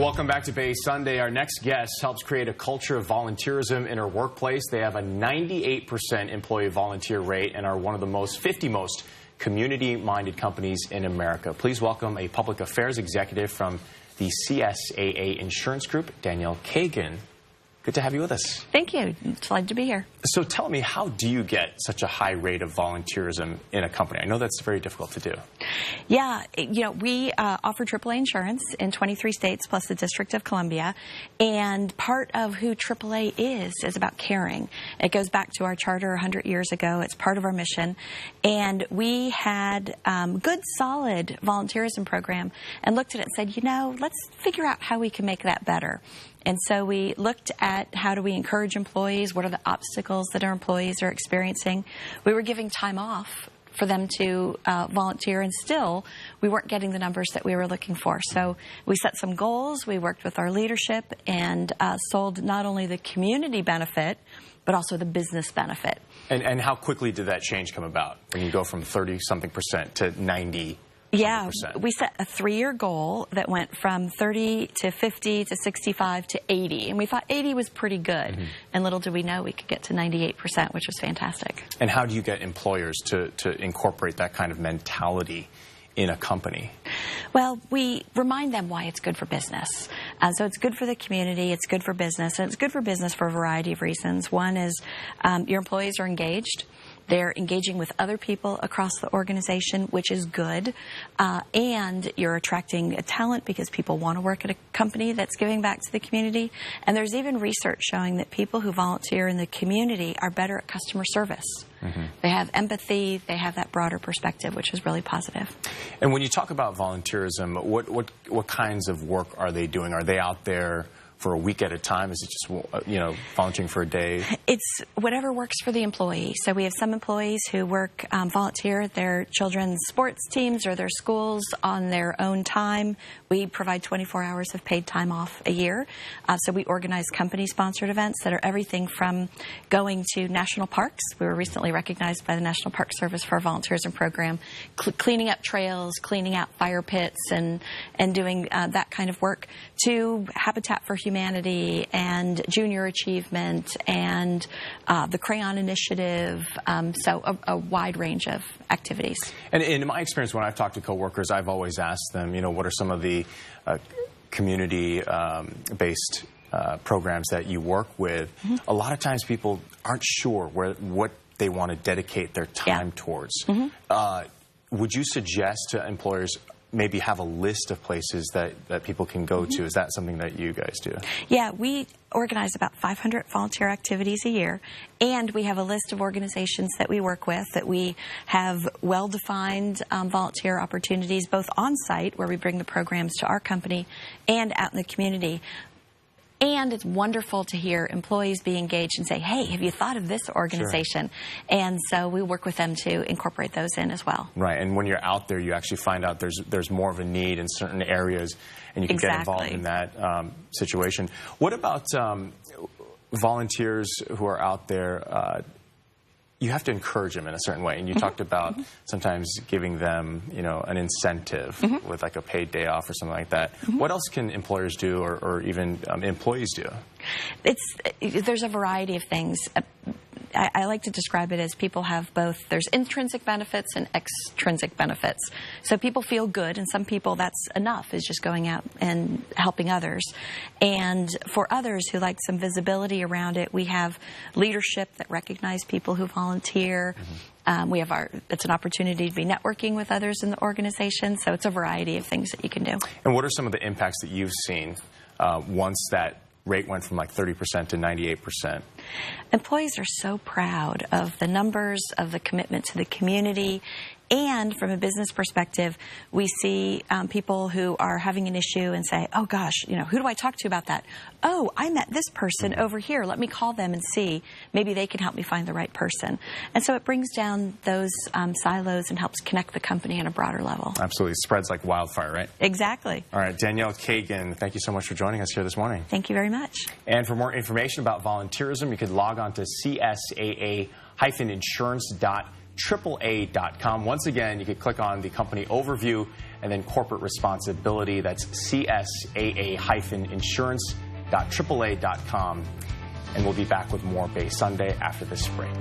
Welcome back to Bay Sunday. Our next guest helps create a culture of volunteerism in her workplace. They have a 98% employee volunteer rate and are one of the 50 most community-minded companies in America. Please welcome a public affairs executive from the CSAA Insurance Group, Danielle Kagan. Good to have you with us. Thank you. It's glad to be here. So tell me, how do you get such a high rate of volunteerism in a company? I know that's very difficult to do. Yeah, we offer AAA insurance in 23 states plus the District of Columbia, and part of who AAA is about caring. It goes back to our charter 100 years ago. It's part of our mission, and we had good, solid volunteerism program and looked at it and said, let's figure out how we can make that better. And so we looked at how do we encourage employees, what are the obstacles that our employees are experiencing. We were giving time off for them to volunteer, and still we weren't getting the numbers that we were looking for. So we set some goals, we worked with our leadership, and sold not only the community benefit, but also the business benefit. And how quickly did that change come about when you go from 30-something% to 90%? Yeah, we set a 3-year goal that went from 30 to 50 to 65 to 80. And we thought 80 was pretty good. Mm-hmm. And little did we know we could get to 98%, which was fantastic. And how do you get employers to incorporate that kind of mentality in a company? Well, we remind them why it's good for business. So it's good for the community, it's good for business, and it's good for business for a variety of reasons. One is your employees are engaged. They're engaging with other people across the organization, which is good. And you're attracting a talent because people want to work at a company that's giving back to the community. And there's even research showing that people who volunteer in the community are better at customer service. Mm-hmm. They have empathy, they have that broader perspective, which is really positive. And when you talk about volunteerism, what kinds of work are they doing? Are they out there for a week at a time? Is it just, volunteering for a day? It's whatever works for the employee. So we have some employees who work, volunteer at their children's sports teams or their schools on their own time. We provide 24 hours of paid time off a year. So we organize company-sponsored events that are everything from going to national parks. We were recently recognized by the National Park Service for our volunteerism program, cleaning up trails, cleaning out fire pits, and doing that kind of work, to Habitat for Humanity and Junior Achievement and the Crayon Initiative, so a wide range of activities. And in my experience, when I've talked to coworkers, I've always asked them, what are some of the community-based programs that you work with? Mm-hmm. A lot of times people aren't sure what they want to dedicate their time towards. Mm-hmm. Would you suggest to employers maybe have a list of places that people can go to? Is that something that you guys do? Yeah, we organize about 500 volunteer activities a year, and we have a list of organizations that we work with that we have well-defined volunteer opportunities, both on-site, where we bring the programs to our company, and out in the community. And it's wonderful to hear employees be engaged and say, hey, have you thought of this organization? Sure. And so we work with them to incorporate those in as well. Right, and when you're out there, you actually find out there's more of a need in certain areas, and you can get involved in that situation. What about volunteers who are out there? You have to encourage them in a certain way, and you talked about sometimes giving them, an incentive with like a paid day off or something like that. What else can employers do, or even employees do? There's a variety of things. I like to describe it as people have both, there's intrinsic benefits and extrinsic benefits. So people feel good, and some people that's enough, is just going out and helping others. And for others who like some visibility around it, we have leadership that recognize people who volunteer. We have it's an opportunity to be networking with others in the organization. So it's a variety of things that you can do. And what are some of the impacts that you've seen once that rate went from like 30% to 98%? Employees are so proud of the numbers, of the commitment to the community. And from a business perspective, we see people who are having an issue and say, oh gosh, who do I talk to about that? Oh, I met this person over here. Let me call them and see. Maybe they can help me find the right person. And so it brings down those silos and helps connect the company on a broader level. Absolutely. It spreads like wildfire, right? Exactly. All right. Danielle Kagan, thank you so much for joining us here this morning. Thank you very much. And for more information about volunteerism, you can log on to CSAA-insurance.com. CSAA.com. Once again, you can click on the company overview and then corporate responsibility. That's CSAA-insurance.AAA.com. And we'll be back with more Bay Sunday after this break.